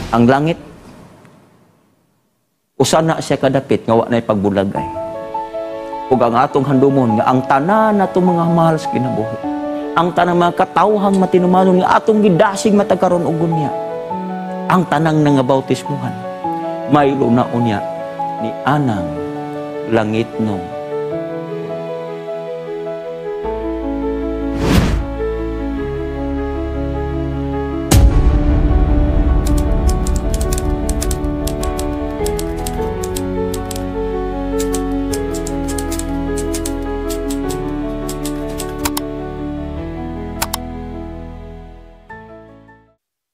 Ang langit, usana siya kadapit nga wa nay pagbulagay. Ug ang atong handumon nga ang tanan nato mga mahal sa kinabuhi, ang tanang mga katawhang matinumanon nga atong gidasig matagkaron og gunya, ang tanang nga bautismuhan, may lunaon niya ni anang langit nung.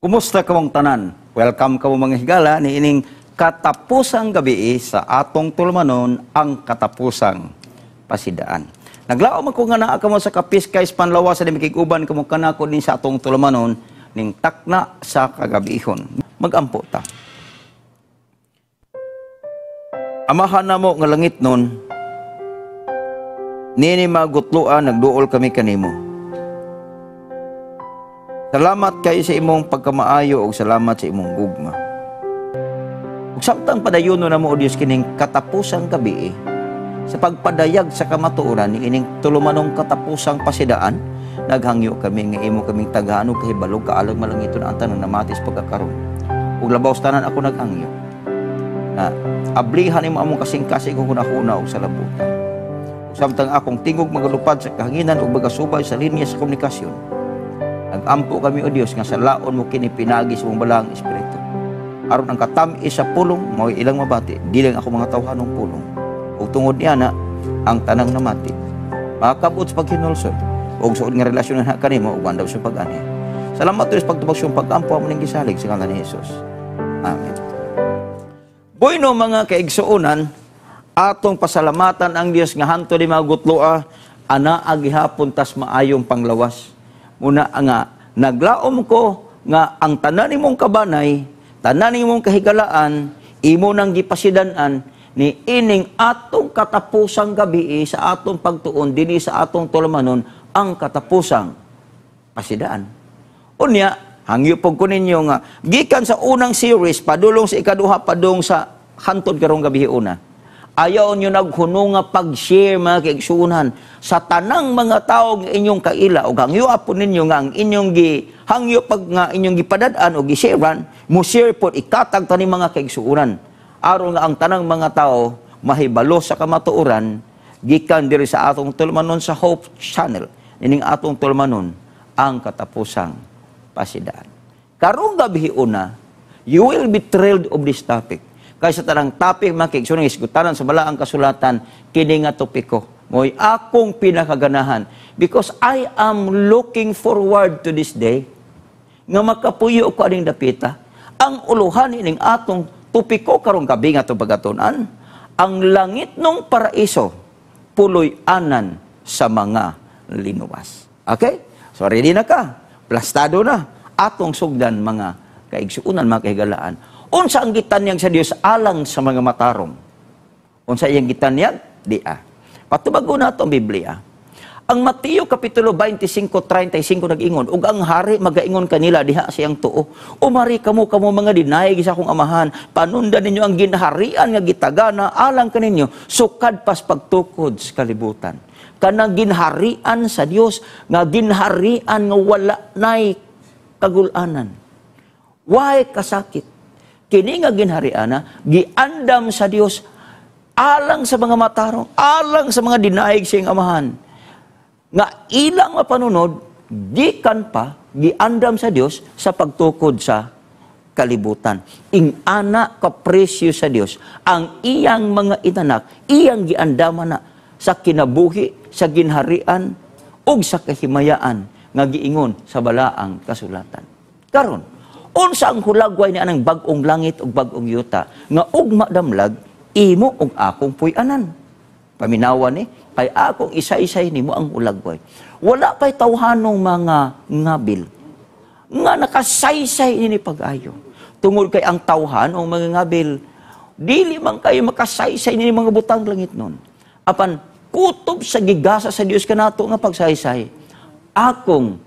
Kumusta kamong tanan? Welcome kamo mga higala ni ining katapusang gabi sa atong tulumanon ang katapusang pasidaan. Naglao man ko nga naa kamo sa kapiskay panlawas sa dimikig-uban kamo kanako din sa atong tulumanon ning takna sa kagabihon. Magampo ta. Amahan namo nga langit nun, nini magutluan nagduol kami kanimo. Salamat kayo sa imong pagkamaayo o salamat sa imong gugma. Ug samtang padayono na mo o Dios kining katapusang gabi sa pagpadayag sa kamatuoran ni ining tulumanong katapusang pasidaan, naghangyo kami nga imo kaming tagahanog kahibalog kaalag malangiton ang tanang namatis pagkakaroon. Ug labaw tanan ako naghangyo. Na ablihan imo among kasing-kasing kung hunahuna og sa labutan. Ug samtang akong tingog magalupad sa kahanginan ug magasubay sa linya sa komunikasyon. Nag-ampo kami o Diyos nga sa laon mo kini pinagi sa mong balang espiritu. Aron ang katami sa pulong, mao ilang mabati, di lang ako mga tawhanong pulong. Ug tungod niya na, ang tanang namati. Makakabot sa paghinulsod, ug suod nga relasyon na kanimo, ug wandaw sa pag-ani. Salamat Diyos pagtubag siyong pag-ampo mo ning gisalig sa ngalan ni Jesus. Amen. Bueno mga kaigsuonan, atong pasalamatan ang Diyos nga hanto di magutloa, ana agihapon tas maayong panglawas. Muna nga, naglaom ko nga ang tanan nimong kabanay, tanan nimong kahigalaan, imo nang gipasidanan ni ining atong katapusang gabi sa atong pagtuon, dinhi sa atong tulumanon, ang katapusang pasidaan. Unya, hangyo po ko ninyo nga, gikan sa unang series, padulong sa ikaduha, padung sa hantod karong gabi una. Ayaw nyo naghuno nga pag-share mga kaigsuunan sa tanang mga tao nga inyong kaila o hangyo apon ninyo nga ang inyong hangyo pag nga inyong gipadadaan o gisharean, mo share po ikatag tani mga kaigsuunan. Aron nga ang tanang mga tao mahibalo sa kamatuoran gikan diri sa atong tulumanon sa Hope Channel. Ining atong tulumanon ang katapusang pasidaan. Karong gabi una, you will be thrilled of this topic. Kaysa tanang topic makiksunong isgutanan sa balaang kasulatan, kini nga topiko mo'y akong pinakaganahan because I am looking forward to this day nga makapuyo ko aning dapita ang uluhan ining atong topiko karong gabi nga itong pagatunan, ang langit ng paraiso puloy anan sa mga linuwas. Okay? So ready na ka? Plastado na atong sugdan mga kaigsuunan, mga kahigalaan. Unsa ang gitanyag sa Dios alang sa mga matarong? Unsa iyang gitanyag? Dia. Patubago na ito ang Biblia. Ang Mateo Kapitulo 25:35 nag-ingon, ug ang hari magaingon kanila diha siyang tuo. Umari kamo mga dinayeg sa akong amahan, panundan ninyo ang ginharian nga gitagana alang kaninyo, sukad pas pagtukod sa kalibutan. Kanang ginharian sa Dios, nga ginharian nga wala nay kagulanan. Why kasakit? Kini nga ginhariana, giandam sa Dios alang sa mga matarong, alang sa mga dinaig siyang amahan. Nga ilang mapanunod, gikan pa, giandam sa Dios sa pagtukod sa kalibutan. Ing anak kapresyo sa Dios, ang iyang mga inanak, iyang giandaman na sa kinabuhi, sa ginharian, ug sa kahimayaan, nga giingon sa balaang kasulatan. Karon, unsa ang hulagway ni anang bag-ong langit ug bag-ong yuta nga ugma damlag imo ug akong puy-anan. Paminawan ni kay akong isa-isay nimo ang hulagway. Wala pay tawhanong mga ngabil nga nakasaysay ini pag-ayo. Tungod kay ang tawhan o mga ngabil dili man kayo makasaysay ni mga butang langit nun. Apan kutob sa gigasa sa Dios kanato nga pagsaysay. Akong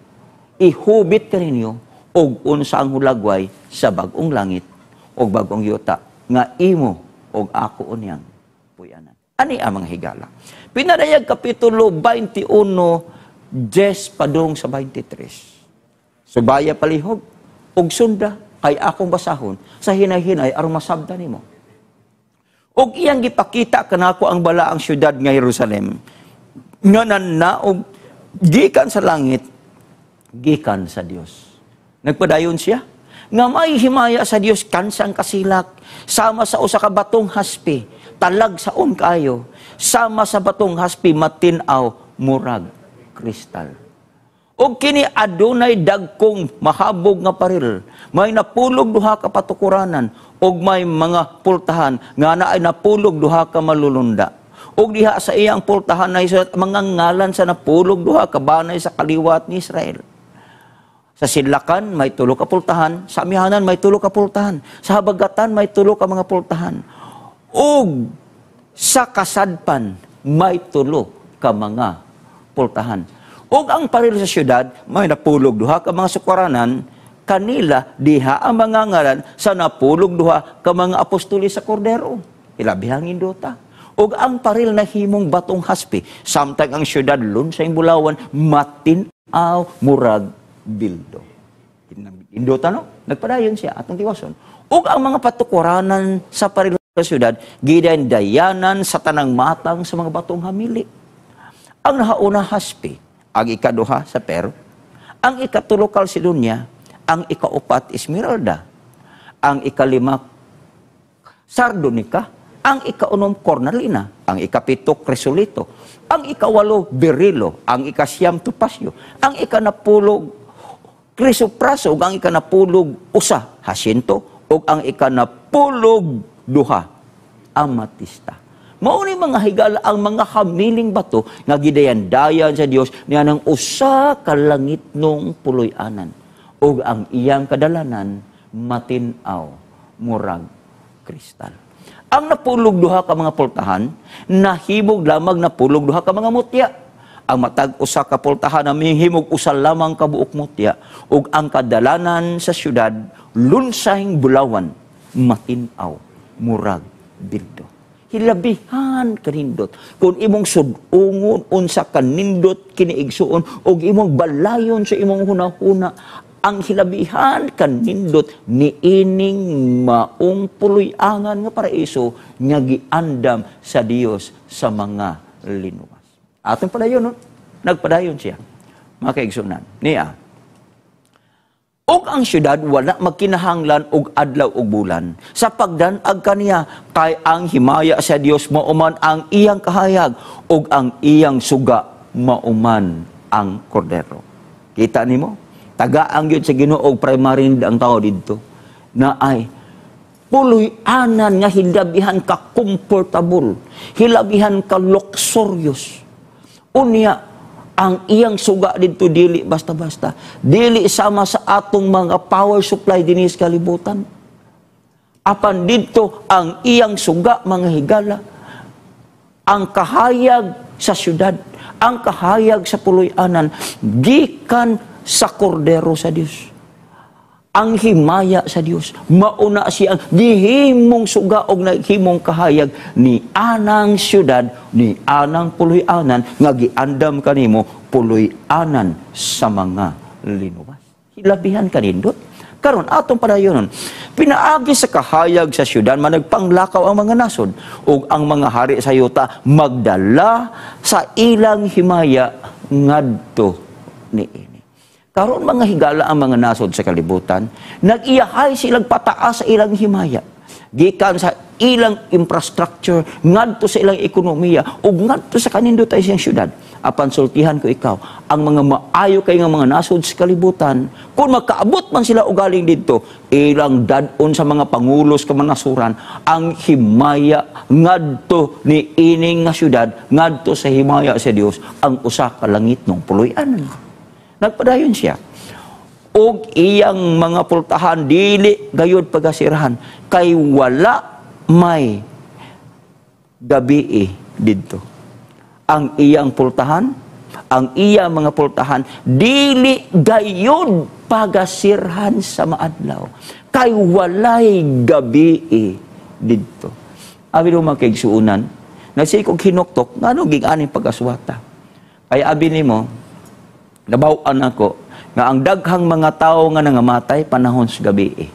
ihubit kaninyo og unsa ang hulagway sa bag-ong langit og bagong yuta nga imo og ako unyang puyanan. Ani ang mga higala. Pinadayag Kapitulo 21, 10 padung sa 23. Subaya palihog, og sunda, kay akong basahon, sa hinay-hinay, aron masabda nimo. Og iyang gipakita kanako ang balaang syudad nga Jerusalem, nga nanaog, gikan sa langit, gikan sa Dios. Nagpadayon siya, nga may himaya sa Dios kansang kasilak, sama sa usa ka batong haspi, talag sa kayo, sama sa batong haspi matinaw murag kristal. O kini adunay dagkong mahabog nga paril, may napulog duha ka patukuranan, og may mga pultahan nga naay napulog duha ka malulunda. Og diha sa iyang pultahan na mga ngalan sa napulog duha ka banay sa kaliwat ni Israel. Sa sidlakan may tulo ka pultahan, sa amihanan may tulo ka pultahan, sa habagatan may tulo ka mga pultahan. Og sa kasadpan may tulo ka mga pultahan. Og ang paril sa syudad may napulog duha ka mga sukaranan, kanila diha ang mga ngalan sa napulog duha ka mga apostoli sa kordero. Ilabihang indota. Og ang paril na himong batong haspi, samtang ang syudad lunsay bulawan, matinaw murag bildo. Indota no? Nagpadayon siya atong tiwason. Og ang mga patukuranan sa paril sa syudad, gidayan-dayanan sa tanang matang sa mga batong hamili. Ang nahauna haspi, ang ikaduha sa Pero, ang ikatulo Kalsedonia, ang ikaupat Esmeralda, ang ikalima Sardonica, ang ikaunom Cornalina, ang ikapito Crisolito, ang ikawalo Berilo, ang ikasyam Topasyo, ang ikanapulog Crisopraso, ug ang ikanapulog usa Jacinto, ug ang ikanapulog duha Amatista. Mao ni mga higala ang mga hamiling bato nga gidayan-dayan sa Dios niya ng usa ka langitnong puloy-anan ug ang iyang kadalanan matinaw murag kristal. Ang napulog duha ka mga pultahan nahimog lamang napulog duha ka mga mutya. Ang matag usa ka pultahan na himog usa lamang ka buok mutya ug ang kadalanan sa syudad lunsayng bulawan matinaw murag bildo. Hilabihan kanindot kung imong sudungon unsa kanindot kiniigsuon og imong balayon sa imong hunahuna, ang hilabihan kanindot ni ining maong puloy-angan nga paraiso nga giandam sa Dios sa mga linuwas. Atong padayon no? Nagpadayon siya. Mga kaigsunan niya. Og ang syudad wala magkinahanglan og adlaw og bulan. Sa pagdanag kaniya kay ang himaya sa Dios mauman ang iyang kahayag og ang iyang suga mauman ang kordero. Kita nimo? Tagaang gyud sa Ginoo og primary ang tao didto na ay puloy-anan nga hilabihan ka comfortable, hilabihan ka luxurious. Unya ang iyang suga dito dili basta-basta. Dili sama sa atong mga power supply dinis kalibutan. Apan dito ang iyang suga mga higala. Ang kahayag sa syudad, ang kahayag sa puloy-anan, gikan sa kordero sa Dios. Ang himaya sa Dios, mauna siyang gihimong suga og naghimong kahayag ni anang syudad, ni anang puloy-anan nga giandam kanimo puloy-anan sa mga linuwas. Hilabihan kanindot. Karon atong padayonon, pinaagi sa kahayag sa syudad managpanglakaw ang mga nasod ug ang mga hari sa yuta magdala sa ilang himaya ngadto niini. Karon mga higala ang mga nasod sa kalibutan, nag-iyahay silang pataas sa ilang himaya. Gikan sa ilang infrastructure, ngadto sa ilang ekonomiya, ug ngadto sa kanindot ay siyang syudad. Apan sultihan ko ikaw, ang mga maayo kay nga mga nasod sa kalibutan, kung makaabot man sila og galing didto, ilang dadon sa mga pangulos ka manasuran, ang himaya ngadto ni ining nga syudad, ngadto sa himaya sa Dios, ang usa ka langitnong puloy-anan. Nagpadayon siya. Og iyang mga pultahan dili gayud pagasirahan kay wala may gabi didto. Ang iyang pultahan, ang iyang mga pultahan dili gayud pagasirahan sa maadlaw. kay walay gabi didto. Abi mo mga kaigsuunan, nasikog hinuktok, ngano giganing pag-aswata. Kaya abi nimo, nabaw-an ako, nga ang daghang mga tao nga nangamatay panahon sa gabi.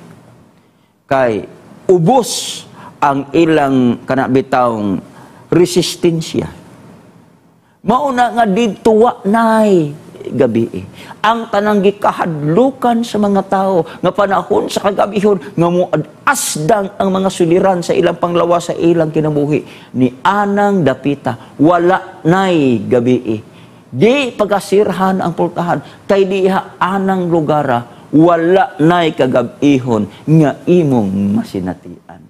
Kay ubos ang ilang kanabitawng resistensya. Mauna nga didto wa nay gabi. Ang tanang gikahadlukan sa mga tao nga panahon sa kagabihon nga muasdang ang mga suliran sa ilang panglawas sa ilang kinabuhi ni anang dapita wala nay gabi. Di pagasirhan ang pultahan kay diha anang lugara wala nay kagabihon nga imong masinatian.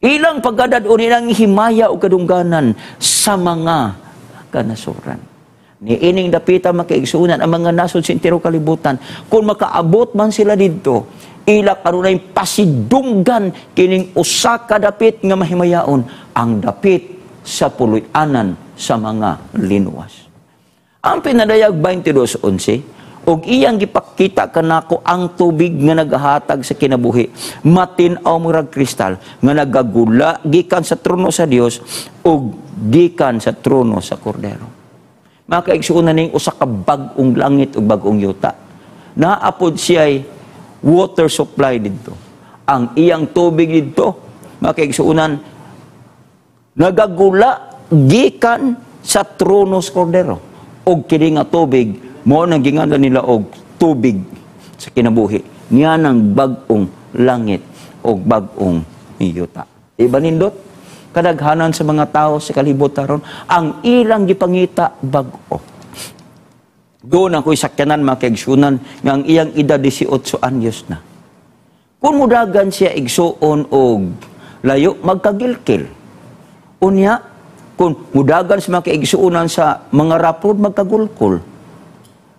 Ilang paggadad o nilang himaya o kadungganan sa mga kanasuran. Ni ining dapita makaigsuunan ang mga nasod sa entero kalibutan. Kung makaabot man sila dito, ila karunay pasidunggan kining usa ka dapit nga mahimayaon ang dapit sa puloy-anan sa mga linuwas. Ang pinadayag 22:11, og iyang gipakita kanako ang tubig nga nagahatag sa kinabuhi, matin-aw murag kristal nga nagagula gikan sa trono sa Dios ug gikan sa trono sa Kordero. Mga kaigsuunan ning usa ka bag-ong langit ug bag-ong yuta. Naapod siya'y water supply didto. Ang iyang tubig didto, mga kaigsuunan, nagagula gikan sa trono sa Kordero. Og kini nga tubig mao nang ginganlan nila og tubig sa kinabuhi. Niya nang bag-ong langit og bag-ong yuta. Diba nindot? Kadaghanan sa mga tao sa kalibutan ang ilang gipangita bag-o. Doon ako'y sakyanan mga kaigsuunan nga ang iyang edad 18 anyos na. Kung mudagan siya igsuon og layo, magkagilkil. Unya, kung mudagan sa mga kaigsuunan sa mga rapod, magkagulkol.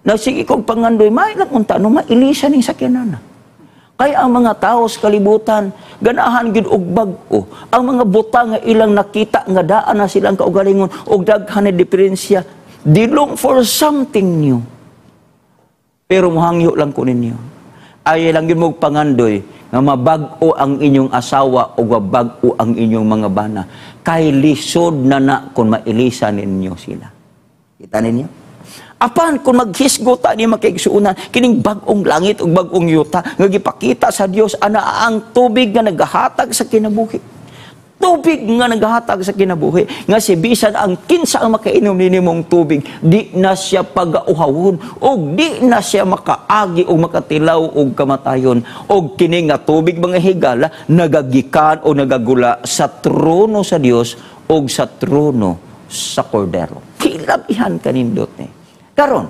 Nagsige kong pangandoy, mailang unta, no, mailisan ng sakyanan na. Kaya ang mga tao sa kalibutan, ganahan gid og bag-o. Ang mga butang nga ilang nakita nga daan na silang kaugalingon og daghan na diferensya, they long for something new. Pero muhangyo lang ko ninyo. Ay lang gyud mo pangandoy nga mabag-o ang inyong asawa o mabag-o ang inyong mga bana. Kay lisod na kung mailisan ninyo sila. Kita ninyo? Apan kung maghisgota ni makaigsuunan kining bag-ong langit ug bag-ong yuta nga gipakita sa Dios ana ang tubig nga nagahatag sa kinabuhi. Tubig nga nagahatag sa kinabuhi nga si bisan ang kinsa ang makainom nimong tubig di na siya pagauhawon ug di na siya makaagi ug makatilaw ug kamatayon ug kini nga tubig mga higala nagagikan o nagagula sa trono sa Dios ug sa trono sa Kordero. Kilabihan kanindot ni. Karon,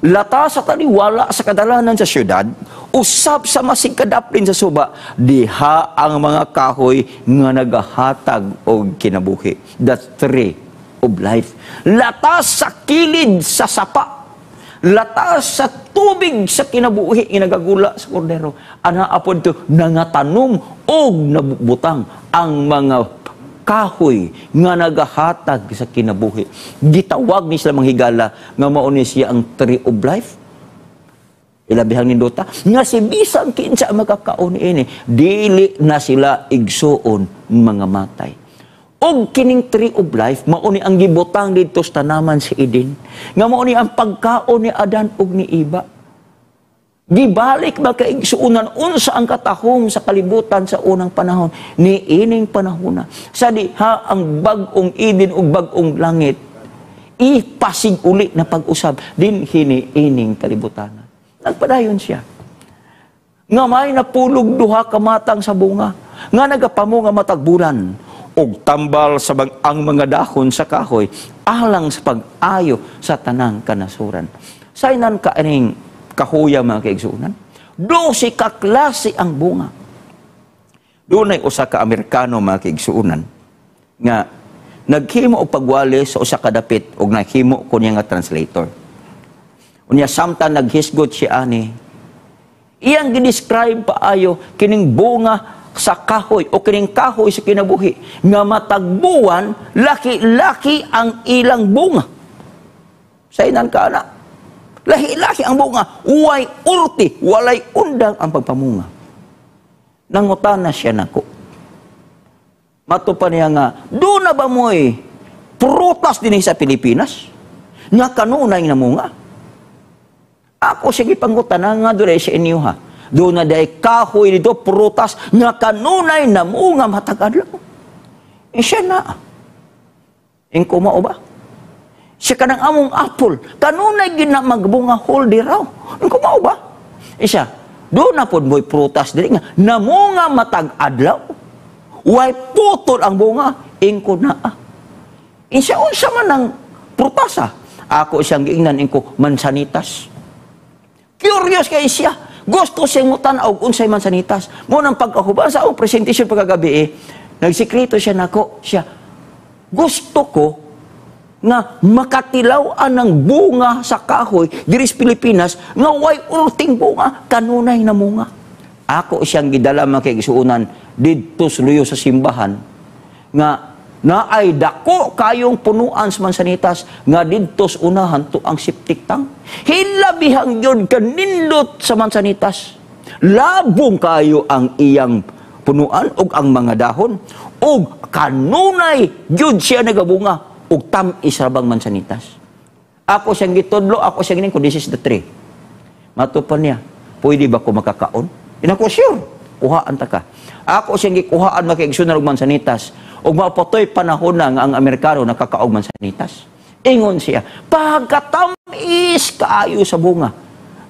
lata sa taliwala sa kadalanan sa syudad, usab sa masigkadaplin sa suba, diha ang mga kahoy nga nagahatag og kinabuhi. The tree of life. Lata sa kilid sa sapa. Lata sa tubig sa kinabuhi nga nagagula sa Kordero. Ana apod to nangatanom og nabutang ang mga kahoy nga nagahatag sa kinabuhi. Gitawag ni sila manghigala nga mao ni siya ang tree of life. Ilabihang nindota nga si bisan kinsa makakaon ini dili na sila igsuon mga matay. Og kining tree of life mao ni ang gibutang didto sa tanaman si Eden. Nga mao ni ang pagkaon ni Adan ug ni Eva. Gibalik makaigsuunan unsa ang katahom sa kalibutan sa unang panahon ni ining panahon na. Sa diha ang bag-ong Eden ug bag-ong langit ipasig uli na pag-usab din hini ining kalibutan. Nagpadayon siya. Nga may napulog duha ka matang sa bunga nga nagapamunga matag bulan og tambal sa ang mga dahon sa kahoy alang sa pag-ayo sa tanang kanasuran. Saynan ka aning kahuya mga kaigsuunan. 12 ka klase ang bunga. Doon ay usa ka Amerikano mga kaigsuunan nga naghimo og pagwali sa usa ka dapit og naghimo ko niya nga translator. Unya samtang naghisgot siya ani, iyang gidescribe paayo kining bunga sa kahoy o kining kahoy sa kinabuhi nga matagbuwan laki-laki ang ilang bunga. Saynan ka na. Lahi-lahi ang bunga, uway urti, walay undang ang pagpamunga. Nangutana siya nako. Matupan niya nga, doon na ba mo'y prutas din sa Pilipinas? Nga kanunay na munga. Ako sige pangutana nga doon sa inyo ha. Doon na day kahoy dito, prutas, nga kanunay na munga matagadlaw. Siya na. Ingko mao ba? Siya kanang among apple. Kanunay gina magbunga holdi raw. Ingko mao ba? Siya, doon na po mo'y prutas dili nga namunga matag-adlaw. Way putol ang bunga. Ingko na. Siya unsa man ang prutasa. Ako siyang giingnan ingko mansanitas. Curious kay siya. Gusto siyang mutanaw unsay mansanitas. Mo nang pagkahuban sa akong presentation pagkagabi nagsikreto siya nako. Siya, gusto ko nga makatilawan ng bunga sa kahoy diri sa Pilipinas nga way ulting bunga kanunay na munga. Ako siyang gidala makigsuunan didto luyo sa simbahan nga naay dako kayong punuan sa mansanitas nga didto sa unahan to ang septic tank. Hilabihang yun kanindot sa mansanitas. Labong kayo ang iyang punuan og ang mga dahon og kanunay gyud siya nagabunga og tamis rabang mansanitas. Ako siyang gitudlo, ako siyang gining ko, this is the tree. Matupan niya, pwede ba ko makakaon? Inako, sure, kuhaan ta ka. Ako siyang gikuhaan makigsunan og mansanitas og mapotoy panahon na nga ang Amerikano nakakaog mansanitas. Ingon siya, pagkatamis kaayo sa bunga.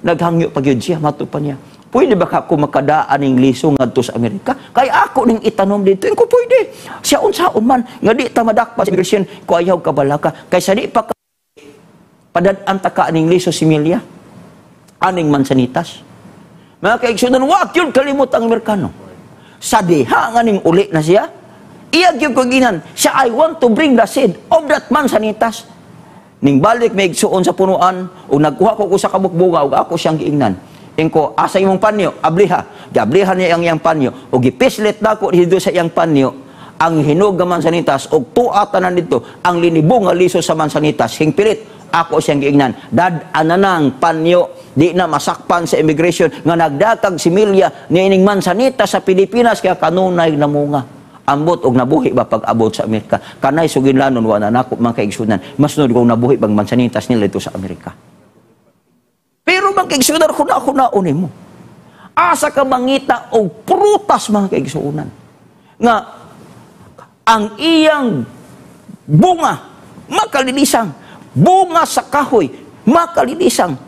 Naghangyo pa gyud siya, matupan niya. Pwede ba ako makadaan ng liso ngadto sa Amerika? Kaya ako ning itanom dito. Ko pwede. Siya unsaon man nga di ta madakpa sa immigration ko ayaw kabalaka. Kaysa di pa ka padad-an ta ka ning liso similya. Aning mansanitas. Mga kaigsunan, wag yun kalimot ang Amerikano. Sa diha nga ning uli na siya, iyag yung kaginan, siya, I want to bring the seed of that mansanitas. Ning balik may igsuon sa punuan, o nagkuha ko sa kabukbuga, o ako siyang giingnan. Ingko, asa imong panyo, abliha. Gablihan niya ang iyang panyo, o gipislit na ko dito sa iyang panyo, ang hinog nga mansanitas, o tuatanan dito, ang linibong nga liso sa mansanitas, hingpilit, ako siyang giingnan. Dad, ananang panyo, di na masakpan sa immigration, nga nagdatag similya, niining mansanitas sa Pilipinas, kaya kanunay na munga. Ambot og nabuhi ba pag abot sa Amerika? Kanay suginlanon wa na nako mga kaigsunan. Mas nod kung nabuhi bang mansanitas nila ito sa Amerika. Pero mga kaigsunan kuna-kunaon mo. Asa ka mangita og prutas mga kaigsunan. Nga ang iyang bunga makalilisang, bunga sa kahoy makalilisang,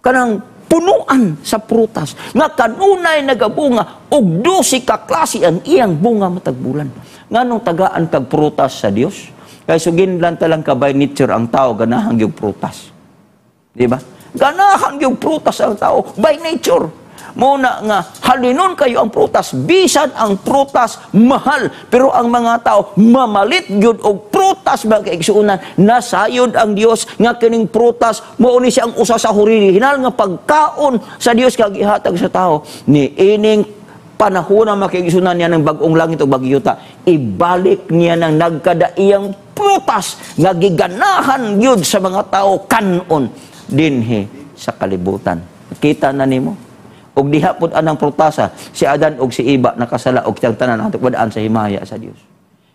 kanang punuan sa prutas nga kanunay nagabunga og 12 ka klase ang iyang bunga matagbulan. Nganong tagaan kag prutas sa Dios? Kay suginlan ta lang ka by nature ang tao ganahan gyud prutas. Di ba? Ganahan gyud prutas ang tao by nature. Muna nga halinon kayo ang prutas, bisan ang prutas mahal, pero ang mga tao mamalit gyud og prutas ba kaigsuunan. Nasayod ang Dios nga kining prutas mao ni siyang usa sa original nga pagkaon sa Dios kag ihatag sa tao. Ni ining panahon na makigsunan niya ng bagong langit o bagyuta, ibalik niya ng nagkadaiyang prutas nga giganahan gyud sa mga tao kanon dinhi sa kalibutan. Kita na nimo. Og diha pud anang prutasa si Adan og si Iba nakasala og tiyang tanan ato padaan sa himaya sa Dios.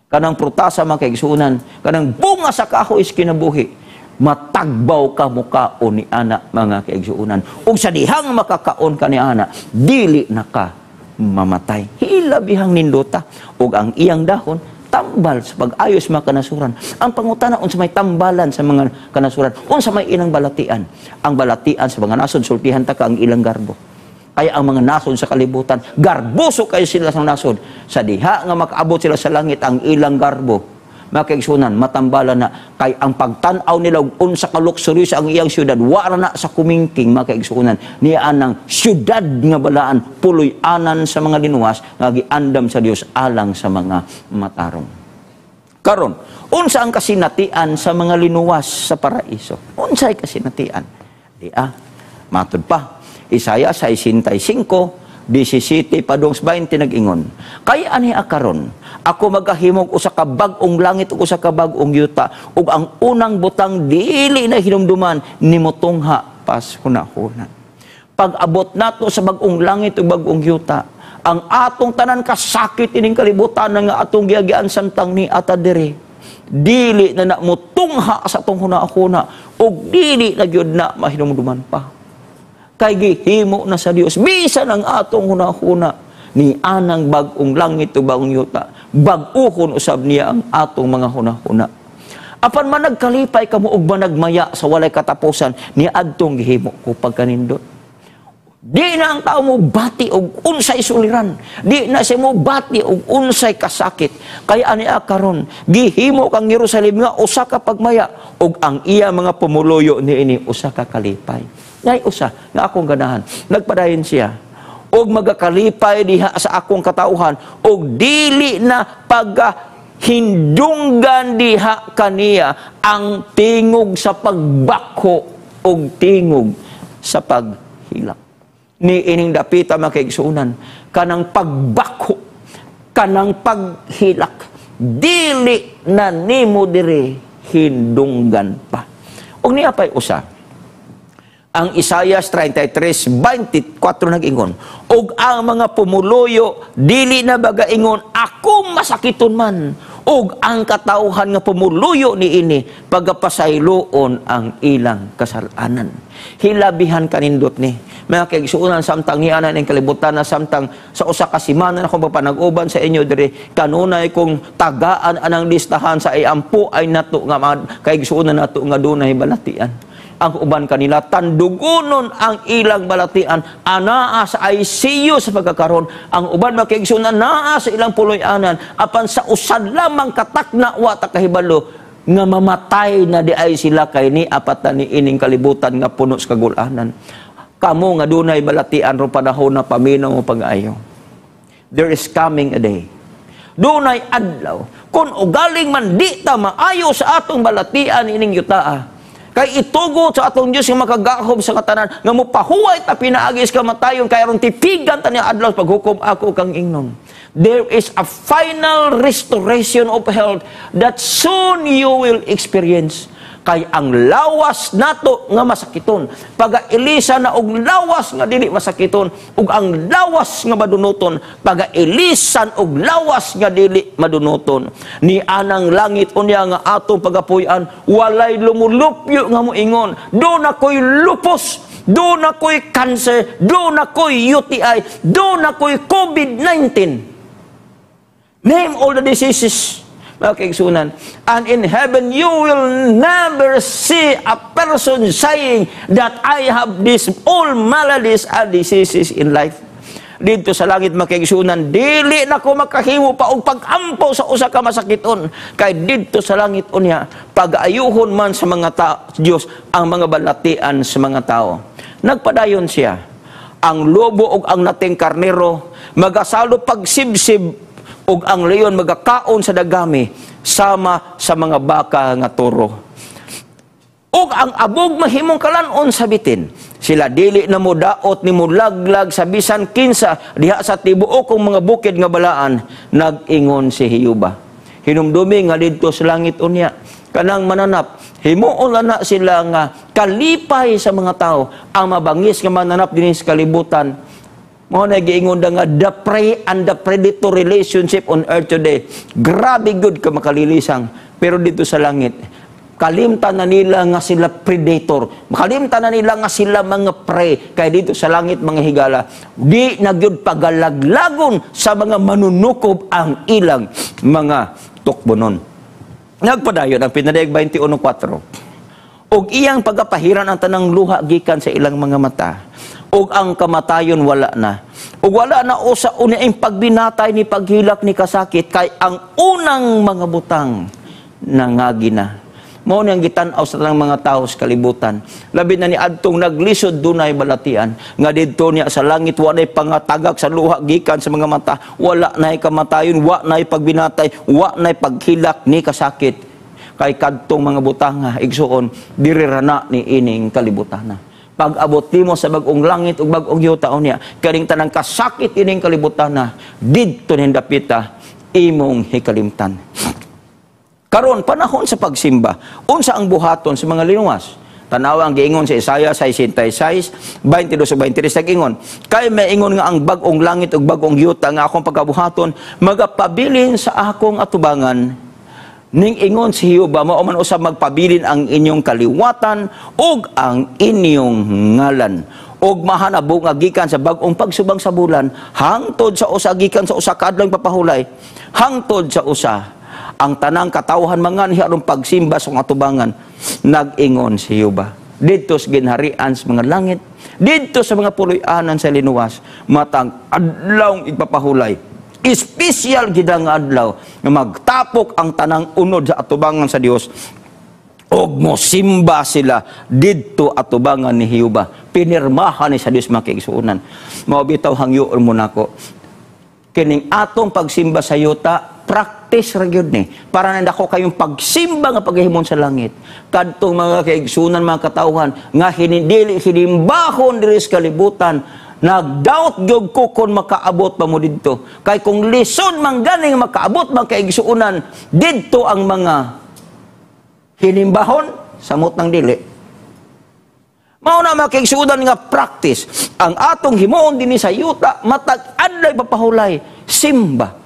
Kanang prutasa man kay igsuunan, kanang bunga sa kahoy is kinabuhi. Matagbaw ka mukaon ni ana mga kaigsuunan. Og sa dihang makakaon ka ni ana, dili na ka mamatay. Hilabihang nindota og ang iyang dahon tambal sa pag-ayos mga kanasuran. Ang pangutana unsa may tambalan sa mga kanasuran, unsa may ilang balatian. Ang balatian sa mga nasod sultihan ta ka ang ilang garbo. Kaya ang mga nasod sa kalibutan, garboso kayo sila sa nasod. Sa diha nga makaabot sila sa langit ang ilang garbo. Makaigsunan, matambala na kay ang pagtanaw nila unsa ka luxury sa ang iyang syudad, wala na sa kumingking makaigsunan. Niya anang syudad nga balaan, puloy anan sa mga linuwas, nga giandam sa Dios alang sa mga matarong. Karon, unsa ang kasinatian sa mga linuwas sa paraiso? Unsay kasinatian? Matud pa. Isaya 65, 17 padung 20 nag-ingon. Kaya ani akaron, ako magahimog usa ka bag-ong langit ug usa ka bag-ong yuta, ug ang unang butang dili na hinumduman nimo tungha pas hunahuna. Pag abot nato sa bag-ong langit ug bag-ong yuta, ang atong tanan kasakit ining kalibutan nga atong giagian samtang ni ata diri. Dili na mo tungha sa atong hunahuna ug dili na gyud na mahinumduman pa. Kay gihimo na sa Dios bisan ang atong hunahuna ni anang bag-ong langit ug bag-ong yuta. Bag-uhon usab niya ang atong mga hunahuna. Apan man nagkalipay kamo og managmaya sa walay katapusan ni adtong gihimo ko pagkanindot. Di na ang tao mo bati og unsay suliran. Di na siya mo bati og unsay kasakit. Kaya ani karon gihimo kang Jerusalem nga usa ka pagmaya og ang iya mga pumuluyo niini usa ka kalipay. Ngay usa nga akong ganahan. Nagpadayon siya og magakalipay diha sa akong katauhan og dili na hindunggan diha kaniya ang tingog sa pagbakho og tingog sa paghilak. Ni ining dapita makaigsuunan kanang pagbakho kanang paghilak dili na nimo diri hindunggan pa. Og niya pay usa ang Isaias 33:24 nag-ingon, og ang mga pumuluyo dili na bagaingon ako masakiton man, og ang katawhan nga pumuluyo niini pagapasayloon ang ilang kasalanan. Hilabihan kanindot ni mga kaigsuunan samtang hianan ing kalibutan na samtang sa usa ka semana na kung panag-uban sa inyo diri kanunay kung tagaan anang listahan sa iampo ay nato nga kaigsuunan nato nga dunay balatian. Ang uban kanila tandugunon ang ilang balatian anaa sa ICU sa pagkakaroon. Ang uban makaigsuunan naa sa ilang puloy-anan apan sa usad lamang katakna wa ta kahibalo nga mamatay na di ay sila kay ni apat ni ining kalibutan nga puno sa kagulanan. Kamo nga dunay balatian ro panahon na paminaw mo pag-ayo. There is coming a day. Dunay adlaw kun ugaling man di ta maayo sa atong balatian ining yutaa. Kay itugo sa atong Dios nga makagahob sa katanan nga mopahuway ta pinaagis kamatayon kay aron tipigan ta niya adlaw paghukom ako kang ingnon. There is a final restoration of health that soon you will experience. Kay ang lawas nato nga masakiton pagailisa na og lawas nga dili masakiton ug ang lawas nga madunoton pagailisan og lawas nga dili madunoton ni anang langit unya nga atong pagapuy-an walay lumulupyo nga moingon do na koy lupus, do na koy cancer, do na koy UTI, do na koy COVID-19. Name all the diseases. Mga kaigsunan, and in heaven you will never see a person saying that I have this all maladies and diseases in life. Dito sa langit mga kaigsunan, dili na ko makahimo pa og pag-ampo sa usa ka masakiton. Kay dito sa langit unya, pag-ayuhon man sa mga Dios ang mga balatian sa mga tao. Nagpadayon siya, ang lobo og ang nating karnero magasalo pagsibsib ug ang leon magakaon sa dagami sama sa mga baka nga toro. Ug ang abog mahimong kalanon sa bitin. Sila dili na mo daot ni mo laglag sa bisan kinsa diha sa tibuok kong mga bukid nga balaan, nag-ingon si Hiyuba. Hinumdumi nga didto sa langit unya kanang mananap himuon na sila nga kalipay sa mga tao ang mabangis nga mananap dinhi sa kalibutan. Mao na giingon nga the prey and the predator relationship on earth today. Grabe good ka makalilisang. Pero dito sa langit, kalimtan na nila nga sila predator. Kalimtan na nila nga sila mga prey. Kaya dito sa langit mga higala, di na gyud pagalaglagon sa mga manunukob ang ilang mga tukbonon. Nagpadayon ang pinadayag 21:4. Og iyang pagapahiran ang tanang luha gikan sa ilang mga mata. Og ang kamatayon wala na. Og wala na usa unaing pagbinatay ni paghilak ni kasakit kay ang unang mga butang nangagi na. Mao niyang gitan-aw sa tanang mga tao sa kalibutan. Labi na ni adtong naglisod dunay balatian nga didto niya sa langit walay pangatagak sa luha gikan sa mga mata. Wala nay kamatayon, wa nay pagbinatay, wa nay paghilak ni kasakit. Kay kadtong mga butang nga igsuon diri rana ni ining kalibutan. Pag-abot nimo sa bag-ong langit ug bag-ong yuta unya kaning tanang kasakit ining kalibutan na didto ning dapita imong hikalimtan. Karon panahon sa pagsimba, unsa ang buhaton sa mga linuwas? Tanawa ang giingon sa Isaiah 66, 22 o 23, nag-ingon, kay may ingon nga ang bagong langit ug bagong yuta nga akong pagkabuhaton, magapabilin sa akong atubangan, ning ingon si Jehova, mao man usab magpabilin ang inyong kaliwatan ug ang inyong ngalan. Og mahanabo nga gikan sa bag-ong pagsubang sa bulan, hangtod sa usa gikan sa usa ka adlaw papahulay, hangtod sa usa ang tanang katawhan manganhi aron pagsimba sa atubangan, nag-ingon si Jehova. Didto sa ginharian sa mga langit, didto sa mga puloy-anan sa linuwas, matang adlawng igpapahulay. Espesyal gid nga adlaw nga magtapok ang tanang unod sa atubangan sa Dios. Og mo simba sila didto atubangan ni Jehova. Pinirmahan ni sa Dios makigsuunan. Mao bitaw hangyoon mo nako. Kining atong pagsimba sa yuta, practice ra gyud ni para nandako kayong pagsimba nga paghimon sa langit. Kadtong mga kaigsunan, mga katawhan nga hinindili hinimbahon diri sa kalibutan, nag-doubt gyud ko kung makaabot pa mo didto. Kay kung lisod man gani nga makaabot man kaigsuunan didto ang mga hinimbahon samot ng dili. Mao na makigsuunan nga practice. Ang atong himuon dinhi sa yuta, matag adlay papahulay, simba.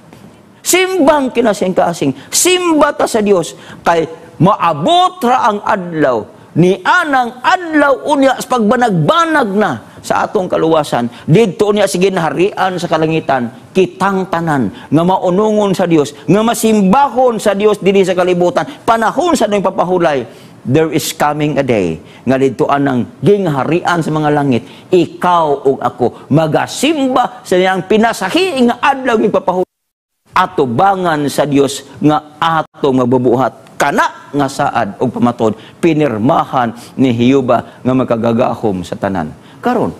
Simbang kinasing-kasing. Simba ta sa Dios kay maabot ra ang adlaw ni anang adlaw unya sa pagbanag-banag na sa atong kaluwasan. Didto unya sige ginharian sa kalangitan, kitang tanan nga maunungon sa Dios, nga masimbahon sa Dios dinhi sa kalibutan. Panahon sa nang papahulay, there is coming a day nga didtoan ng gingharian sa mga langit, ikaw ug ako magasimba sa niyang pinasahi nga adlaw ng papahulay, atubangan sa Dios nga atong mabubuhat kana nga saad og pamatod, pinirmahan ni Jehova nga magkagagahom sa tanan. Karon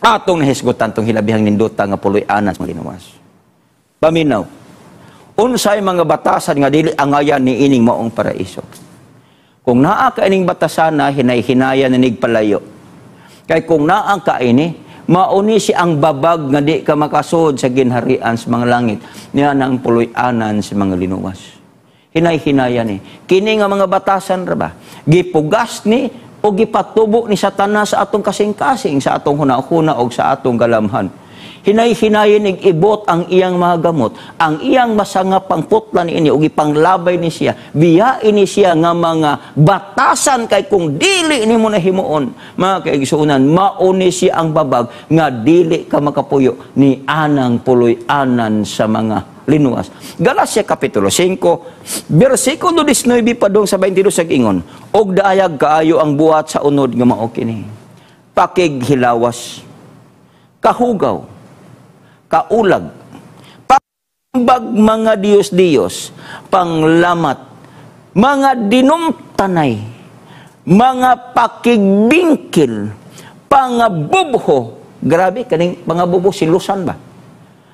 atong nahisgutan tong hilabihang ninduta nga puloy-anan sa linuwas. Paminaw, unsay mga batasan nga dili angayan ni ining maong paraiso. Kung naa ka ining batasana, hinay-hinaya na nigpalayo. Kay kung naa ka ini, mauni si ang babag nga di ka makasod sa ginharian sa mga langit, niya ang puloy-anan sa mga linuwas. Hinay-hinaya ni. Kini nga mga batasan ra ba? Gipugas ni o gipatubo ni Satanas sa atong kasing-kasing, sa atong hunahuna o sa atong galamhan. Hinay-hinayin ig-ibot ang iyang mga gamot, ang iyang masanga pangputlan ini o ipanglabay ni siya, biyain ni siya nga mga batasan kay kung dili ni mo na himuon, mga kaigsuunan, mauni siya ang babag nga dili ka makapuyo ni anang puloy-anan sa mga linuwas. Galacia Kapitulo 5, versikulo 19 padung sa 22 sag-ingon, og daayag kaayo ang buhat sa unod nga mao kini. Pakighilawas, kahugaw, kaulag, pambag mga Diyos-Diyos, panglamat, mga dinumtanay, mga pakigbingkil, pangabubho. Grabe, kaning pangabubho, silusan ba?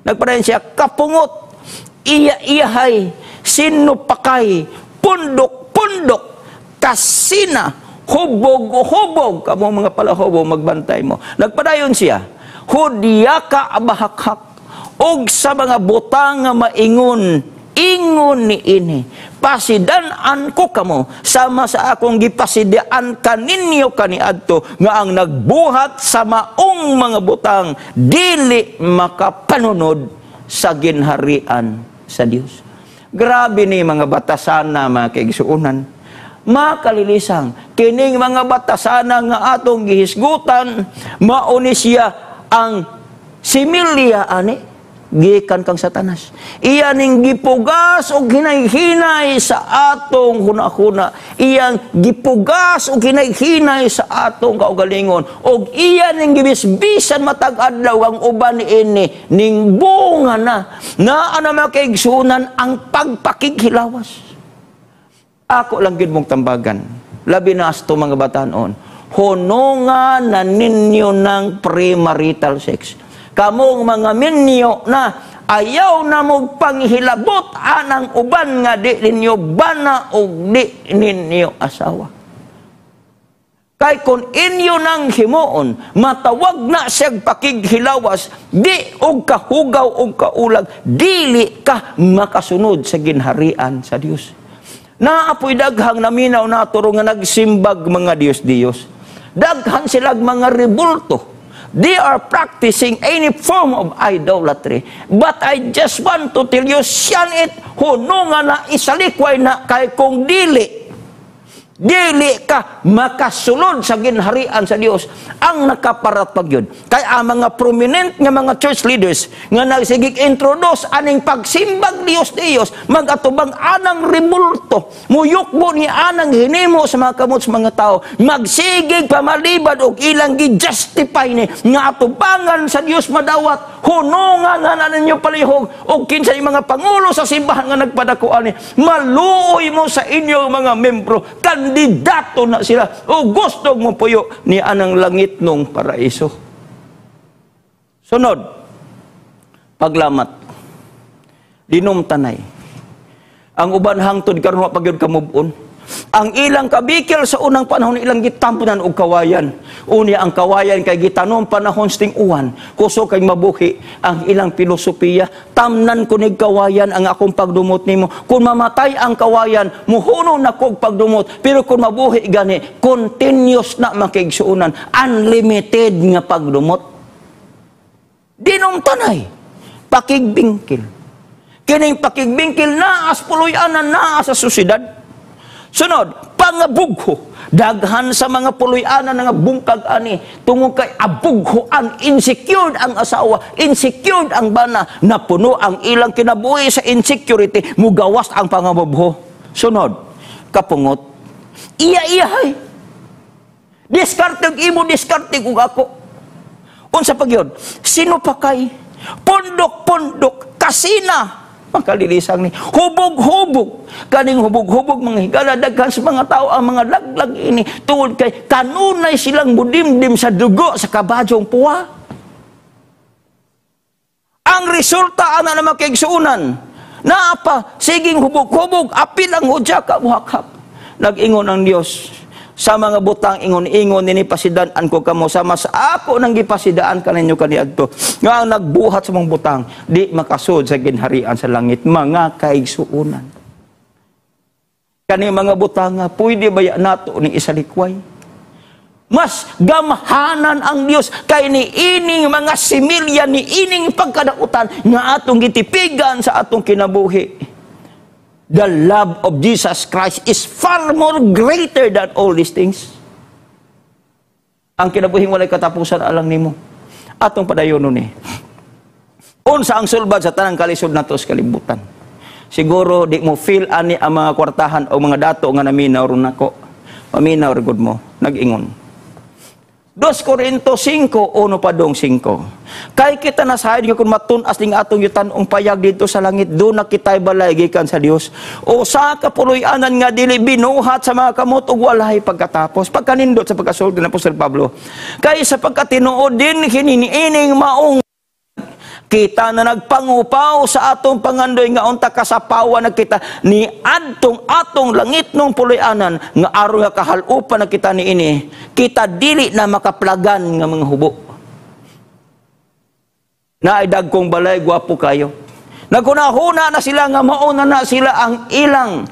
Nagpadayon siya, kapungot, iya-iyahay, sinupakay, pundok-pundok, kasina, hubog-hubog, kamong mga palahubog, magbantay mo. Nagpadayon siya, hudyaka abahakhak, og sa mga butang nga maingon, ingon ni ini, pasidan-an ko kamo, sama sa akong gipasidaan kaninyo kaniadto, nga ang nagbuhat sa maong mga butang, dili makapanunod sa ginharian sa Dios. Grabe ni mga batasan na mga kaigsuunan. Makalilisang, kining mga batasan nga atong gihisgutan, mauni siya ang similya ani gikan kang Satanas. Iyaning gipugas o hinay-hinay sa atong hunahuna. Iyang gipugas o hinay-hinay sa atong kaugalingon. O iyaning gibisbisan matag adlaw ang uban ini ning bunga na ana makaigsunan ang pagpakighilawas. Ako lang gid mong tambagan. Labi na asto mga batanon. Hunungan na ninyo ng premarital sex. Kamong mga minyo na ayaw na mo panghilabot anang uban nga di ninyo bana o di ninyo asawa. Kay kung inyo nang himuon, matawag na siyang pakighilawas, di og kahugaw og kaulag, dili ka makasunod sa ginharian sa Dios. Naapoy daghang naminaw na turo nga nagsimbag mga Diyos-Diyos. Daghan silag mga rebulto. They are practicing any form of idolatry. But I just want to tell you, siyan it, hunungan na isalikway na kay kung dili ka makasulod sa ginharian sa Dios ang nakaparatpag yun. Kaya ang mga prominent nga mga church leaders nga nagsigig introduce aning pagsimbag Dios magatubang anang rebulto, muyukbo ni anang hinimo sa mga kamot sa mga tao, magsigig pamalibad og ilang gi-justify ni nga atubangan sa Dios madawat, hunungan nga ninyo palihog og kinsay mga pangulo sa simbahan nga nagpadakuan ni maluoy mo sa inyo mga membro, kandidato na sila o gusto mo puyo ni anang langit nung paraiso. Sunod, paglamat, dinumtanay. Ang uban hangtod karon wa pagyud kamubon. Ang ilang kabikil sa unang panahon ilang gitampunan og kawayan. Unya ang kawayan kay gitanom panahon sting uwan, kuso kay mabuhi ang ilang filosofiya. Tamnan ko nig kawayan ang akong pagdumot nimo. Kung mamatay ang kawayan, muhuno na kog pagdumot. Pero kung mabuhi gani, continuous na makigsuunan, unlimited nga pagdumot. Dinumtanay, pakigbingkil. Kining pakigbingkil naa as puloy-anan, naa sa susidad. Sunod, pangabugho. Daghan sa mga puloy-anan nga bungkag ani tungod kay abughoan, insecure ang asawa, insecure ang bana, napuno ang ilang kinabuhi sa insecurity, mugawas ang pangabugho. Sunod, kapungot. Iya-iyahay. Diskarte imo, diskarte ug ako. Unsa pa gyud? Sino pa kay pondok-pondok kasina makalilisang ni hubog-hubog, kaning hubog-hubog mga higala daghan sa mga tao ang mga laglag ini tungod kay kanunay silang mudimdim sa dugo sa kabadyong puwa. Ang resulta ana na makigsuunan na apa siging hubog-hubog apil ang hudya ka buhakap. Nag-ingon ang Dios sa mga butang, ingon-ingon nini pasidaan ko kamo sama sa ako nang gipasidaan kaninyo kaniadto nga ang nagbuhat sa mga butang di makasud sa ginharian sa langit, mga kaigsuunan. Kani mga butang nga pwede baya nato ni isalikway? Mas gamhanan ang Dios kay ni ining mga similya, ni ining pagkadautan nga atong gitipigan sa atong kinabuhi. The love of Jesus Christ is far more greater than all these things. Ang kinabuhing walay katapusan alang nimo. Atong padayonon ni. Unsa ang sulbad sa tanang kalisod nato sa kalibutan? Siguro di mo feel ani ang mga kwartahan o mga dato nga naminaw ron nako. Paminaw ra gud mo, nag-ingon. 2 Corinto 5, 1 pa dong 5. Kay kita nasahid nga kung matunas ning atong yutan-ong payag dito sa langit, do na kita'y balay gikan sa Dios. O sa kapuloy-anan nga dili binuhat sa mga kamot ug walay pagkatapos. Pagkanindot sa pagkasulti ng Apostol Pablo. Kay sa pagkatinuod din hininiining maong kita na nagpangupaw sa atong pangandoy nga unta kasapawan na kita ni atong langit nung puloy-anan nga aron nga kahalupan na kita ni ini, kita dili na makaplagan nga mga hubo. Naay dagkong balay, gwapo kayo. Nagkunahuna na sila nga mauna na sila ang ilang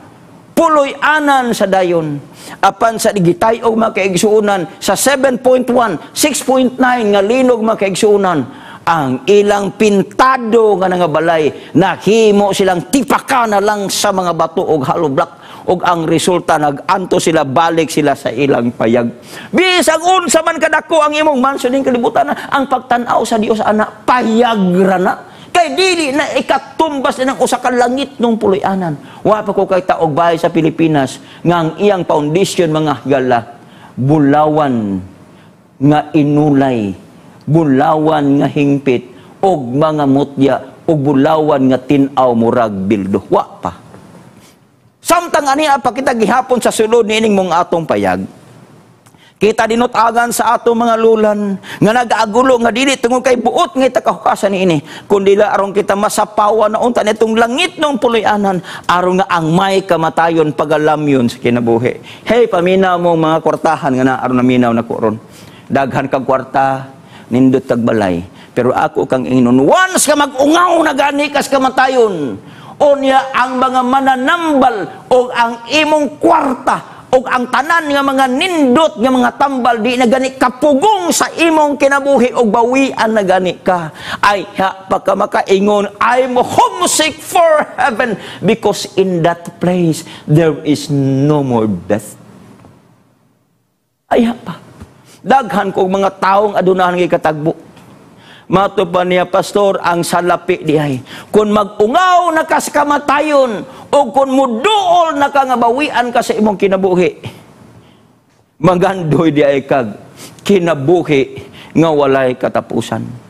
puloy-anan sa dayon. Apan sa digitay og makaigsuunan sa 7.1, 6.9 nga linog makaigsuunan. Ang ilang pintado nga nga balay, nahimo silang tipaka na lang sa mga bato o haloblak, o ang resulta naganto sila, balik sila sa ilang payag. Bisag unsa man kadako ang imong mansyon ning kalibutan, ang pagtan-aw sa Dios ana payag ra na. Kay dili na ikatumbas ng usa ka langit nung puloy-anan. Wa pa ko kay taog bahay sa Pilipinas nga ang iyang foundation mga higala bulawan nga inulay, bulawan nga hingpit, og mga mutya, og bulawan nga tinaw murag bildo. Wa pa. Samtang aniya pa kita gihapon sa sulod niining mong atong payag. Kita dinutagan sa atong mga lulan nga nag-agulo nga dili tungod kay buot nga itakahukasan niini, kundi aron kita masapawan na unta nitong langit ng puloy-anan, aron nga ang may kamatayon pagalamyon sa kinabuhi. Hey, paminaw mo mga kwartahan nga na aron naminaw na koron. Daghan kag kwarta, nindot tagbalay, pero ako kang ingnon once ka mag-ungaw na gani kas kamatayon Unya ang mga mananambal o ang imong kwarta o ang tanan nga mga nindot nga mga tambal di na gani kapugong sa imong kinabuhi o bawian na gani ka. Ay pagka makaingon, I'm homesick for heaven because in that place there is no more death. Ay pa. Daghan kong mga taong adunahan ng katagbo. Mato pa niya, Pastor, ang salapi dihay. Kung mag-ungaw na ka sa kamatayon, o kung muduol na ka nga bawian ka sa imong kinabuhi, magandoy dihay kag kinabuhi nga walay katapusan.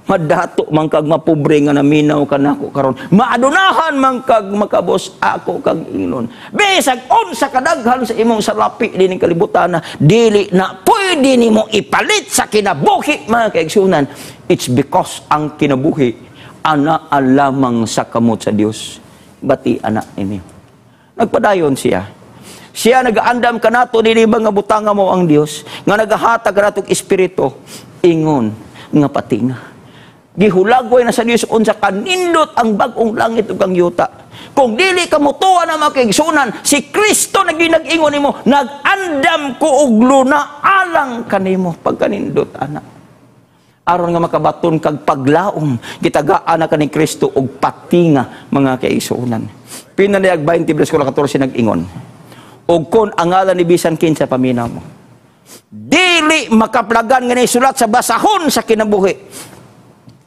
Madato man kag mapobre nga naminaw ka nako karon. Maadunahan man kag makabos ako kag ingnon. Bisag unsa kadaghan sa imong salapi dining kalibutan na dili na pwede nimo ipalit sa kinabuhi mga kaigsunan. It's because ang kinabuhi ana lamang sa kamot sa Dios. Bati anak ninyo. Nagpadayon siya. Siya nagaandam kanato dinhi nga butanga mo ang Dios nga nagahatag kanatong espiritu ingon nga patinga. Gihulagway na sa Dios unsa kanindot ang bag-ong langit ug ang yuta. Kung dili ka mutuwa na makigsunan, si Kristo na ginag-ingon nimo, nag-andam ko og luna alang kanimo pagkanindot ana. Aron nga makabaton kag paglaom, gitagaan na kani Kristo og patinga mga kaigsunan. Pinanayag 20:14 nag-ingon. Og kon ang ngalan ni bisan kinsa paminaw mo, dili makaplagan nga ni sulat sa basahon sa kinabuhi.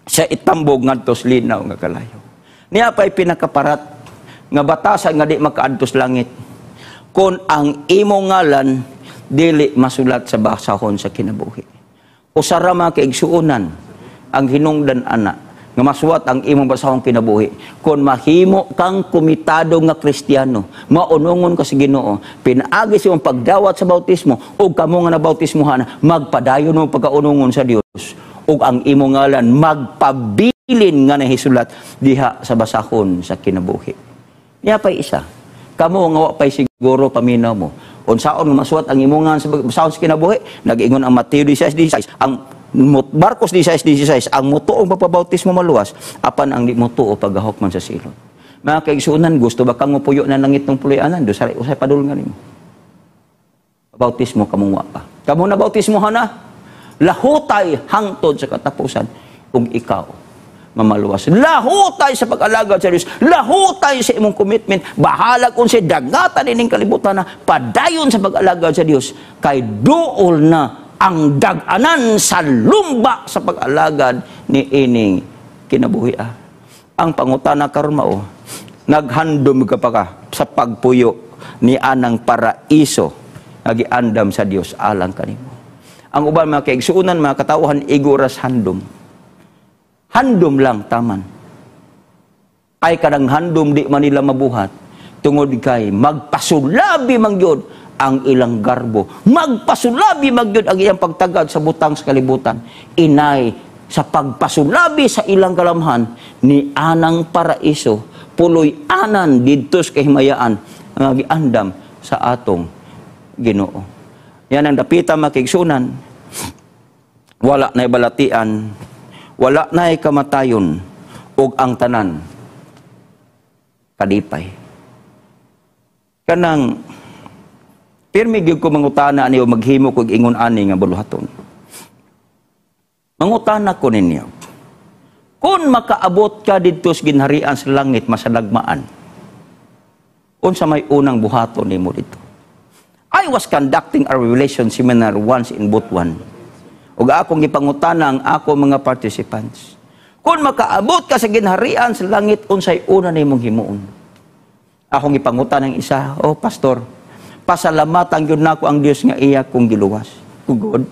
Sa itambog ngadtos linaw nga kalayo. Niya pa'y pinakaparat nga batasan nga di makaadtos langit. Kung ang imong ngalan dili masulat sa basahon sa kinabuhi. Usara mga kaigsuunan ang hinungdan ana nga masuwat ang imong basahon kinabuhi. Kung mahimo kang kumitado nga Kristiyano, maunungon ka sa Ginoo, pinaagi sa imong pagdawat sa bautismo o kamo nga nabautismohan, magpadayon mo pagkaunungon sa Dios. Ug ang imong ngalan magpabilin nga nahisulat diha sa basahon sa kinabuhi. Niya pa'y isa. Kamo nga wa pa'y siguro paminaw mo. Unsaon nga masuwat ang imong ngalan sa basahon sa kinabuhi, nag-ingon ang Mateo 16:16, ang Marcos 16:16, ang mutuong pagpabautismo maluwas, apan ang di mutuo paghahok man sa silot. Mga kaigsuunan, gusto ba kang mupuyo na langit ng puloy-anan? Usay padulngan nimo. Bautismo kamong wa pa. Kamo na bautismohan na? Lahutay hangtod sa katapusan kung ikaw mamaluwas. Lahutay sa pag-alagad sa Diyos. Lahutay sa imong commitment. Bahala kung si dagatan ining kalibutan na padayon sa pag-alagad sa Diyos. Kay duol na ang daganan sa lumba sa pag-alagad ni ining kinabuhi. Ang pangutana karon mao, naghandom ka pa ka sa pagpuyo ni anang paraiso nagiandam sa Diyos alang kanimo. Ang uban mga kaigsuunan, mga katauhan, iguras handom. Handom lang, taman. Ay kanang handom di man nila mabuhat. Tungod kay magpasulabi mangyod ang ilang garbo. Magpasulabi mangyod ang iyang pagtagad sa butang sa kalibutan. Inay sa pagpasulabi sa ilang kalamhan ni anang paraiso, puloy anan didtos kahimayaan ang giandam sa atong Ginoo. Yan ang dapita makigsunan. Wala na'y balatian, wala na'y kamatayon, ug ang tanan kadipay. Kanang pirmi gyud ko mangutana niyo maghimo kog ingon ani nga buluhaton. Mangutana ko ninyo. Kung makaabot ka didto sa ginharian sa langit masalagmaan, unsa may unang buhaton nimo dito? I was conducting a revelation seminar once in Butuan. Ug akong gipangutana ang ako mga participants. Kung makaabot ka sa ginharian sa langit, unsay una nimong himuon? Akong gipangutana ng isa, oh pastor, pasalamatan gyud nako ang Dios nga iya kong giluwas. Kugod.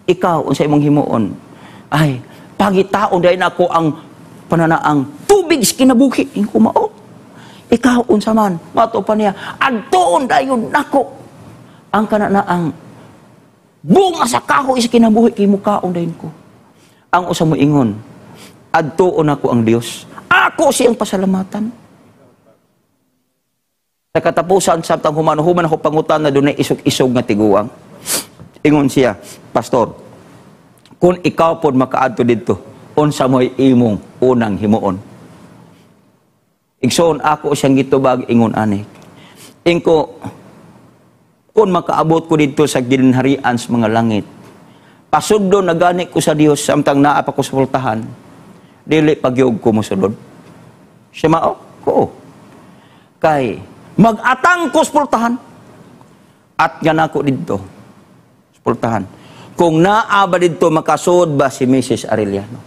Ikaw unsay imong himuon? Ay, pangitaon dahil nako ang pananaang tubig sa kinabuhi. Ingko mao. Ikaw unsa man? Mato pa niya, adtoon dayon nako ang kananaang bunga sa kahoy sa kinabuhi kay mukaon dayon ko. Ang usa mo ingon, adtoon ako ang Dios. Ako siyang pasalamatan. Sa katapusan samtang human ako pangutan na dunay isog-isog nga tiguang. Ingon siya, pastor, kung ikaw pod makaadto didto, unsa mo'y imong unang himuon? Igsoon ako siyang gitubag ingon ani. Ingko kung makaabot ko dito sa ginharian sa mga langit, pasudlo na gani ko sa Dios samtang naa pa ko sa pultahan, dili pagyog ko mosulod. Siya mao ko. Kay mag-atang ko sa pultahan at nga nako dito sa pultahan. Kung naa ba dito makasud ba si Mrs. Arellano?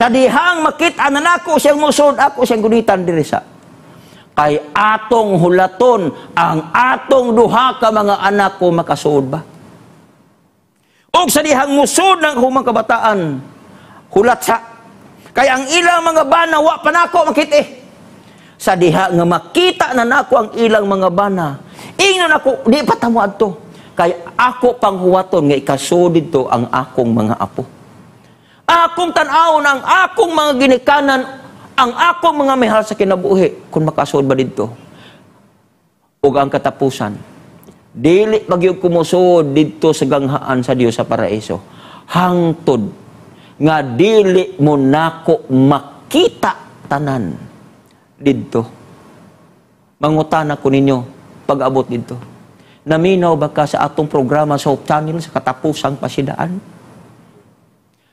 Sa dihang makita na nako siyang musod, ako siyang gunitan diri sa. Kay atong hulaton ang atong duha ka mga anak ko makasud ba? Og sa dihang musod ng humang kabataan, hulat sa. Kay ang ilang mga bana, wa pa nako makita eh. Sa diha nga makita na nako ang ilang mga bana, ingnon ako, di pa tamuad to. Kay ako panghuwaton nga ikasud dito ang akong mga apo. Akong tanaw ng akong mga ginikanan, ang akong mga mihal sa kinabuhi, kung makasud ba dito. Ug ang katapusan, dili pagyud kumusod dito sa ganghaan sa Dios sa paraiso. Hangtod nga dili mo nako makita tanan didto. Mangutana ko ninyo pag-abot didto. Naminaw ba ka sa atong programa sa Hope Channel sa katapusang pasidaan?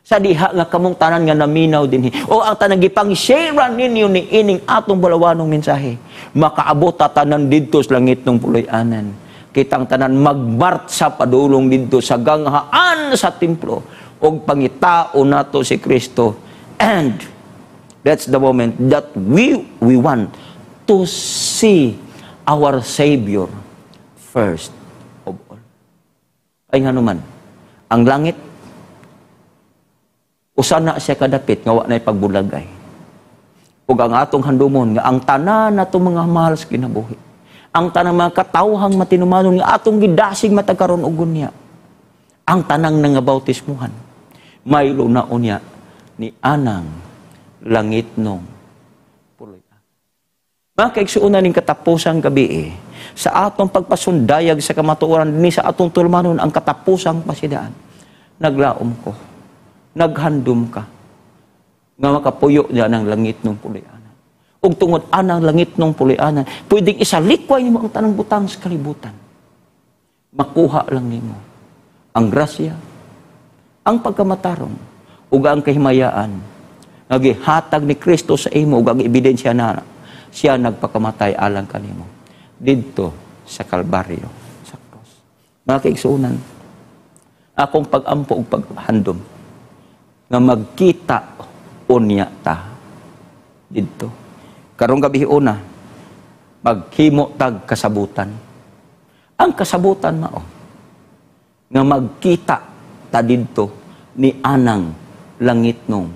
Sa diha nga kamong tanan nga naminaw dinhi. O ang tanang gipang-share ninyo ni ining atong balawanong mensahe. Makaabot ta tanan didto sa langit ng puloy-anan. Kitang tanan magmartsa padulong didto sa ganghaan sa templo og pangitao nato si Kristo. And that's the moment that we want to see our Savior first of all. Ay nga naman, ang langit, usana siya kadapit, nga wa na'y pagbulagay. Ug ang atong handumon, nga ang tanan na itong mga mahal sa kinabuhi, ang tanang mga katawhang matinumanon, nga atong gidasing matagkaroon og gunya, ang tanang nga bautismuhan, may lunaon niya ni anang langit nung puloy. Mga kaigsuunan ning katapusang gabi sa atong pagpasundayag sa kamatuoran dinhi sa atong tulmanon ang katapusang pasidaan. Naglaom ko, naghandom ka, nga makapuyo niya ng langit ng puloy-anan. Ug tungod anang langit ng puloy-anan, pwedeng isalikway nimo ang tanang butang sa kalibutan. Makuha lang nimo ang grasya, ang pagkamatarong, ug ang kahimayaan, nagihatag ni Kristo sa imo, ug ang ebidensya na siya nagpakamatay alang kanimo didto sa Kalbaryo, sa cross. Mga kaigsuunan, akong pag-ampo ug paghandom nga magkita unya ta didto. Karong gabi una, maghimo tag kasabutan. Ang kasabutan mao nga magkita ta didto ni anang langit nung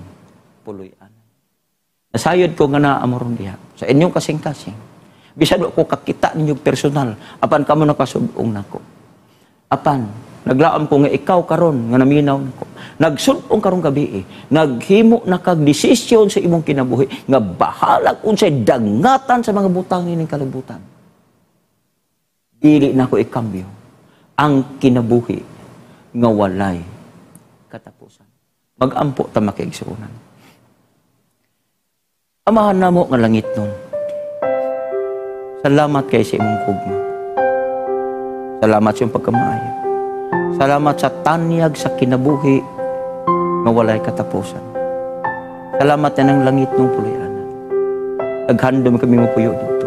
puloy-anan. Nasayod ko nga naamoron diha sa inyong kasing-kasing. Bisad ko kakita ninyo personal, apan kamo nakasubong nako. Apan naglaom ko nga ikaw karon nga naminaw nako. Nagsubong karong gabi naghimo na kag desisyon sa imong kinabuhi nga bahala unsay dangatan sa mga butang nining kalibutan. Dili nako ikambyo ang kinabuhi nga walay katapusan. Mag-ampo ta makiigsuonan. Amahan namo nga langit nun. Salamat kay sa imong gugma. Salamat sa iyong pagkamaayo. Salamat sa tanyag sa kinabuhi nga walay katapusan. Salamat na ng langit ng puloy-anan. Naghandom kami mo puyo dito.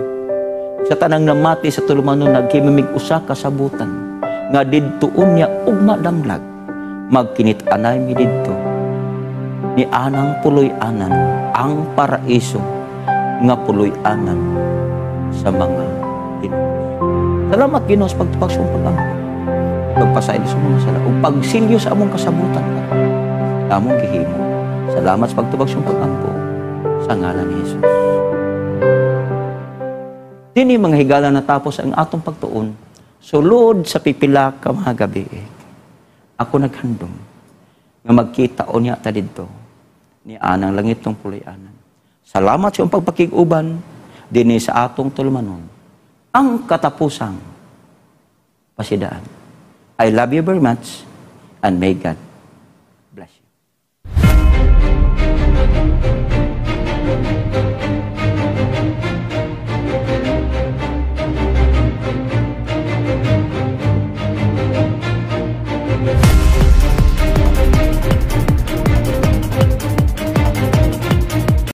Sa tanang namati sa tulumanon, nagkimimig usa kasabutan nga didto unya ugma damlag. Magkinit-anay mi didto ni anang puloy-anan ang paraiso nga puloy-anan sa mga Ginoo. Salamat Ginoo sa pagtupag sa pag-ampo. Pagpasaili sa mga sala ug pagsilyo sa among kasabutan. Among gihimo. Salamat sa pagtupag sa pag-ampo sa ngalan ni Jesus. Dini mga higala natapos ang atong pagtuon sulod sa pipila ka mga gabi. Ako naghandom nga magkita unya ta didto ni anang langit ng puloy-anan. Salamat sa iyong pagpakig-uban dinhi sa atong tulmanon ang katapusang pasidaan. I love you very much and may God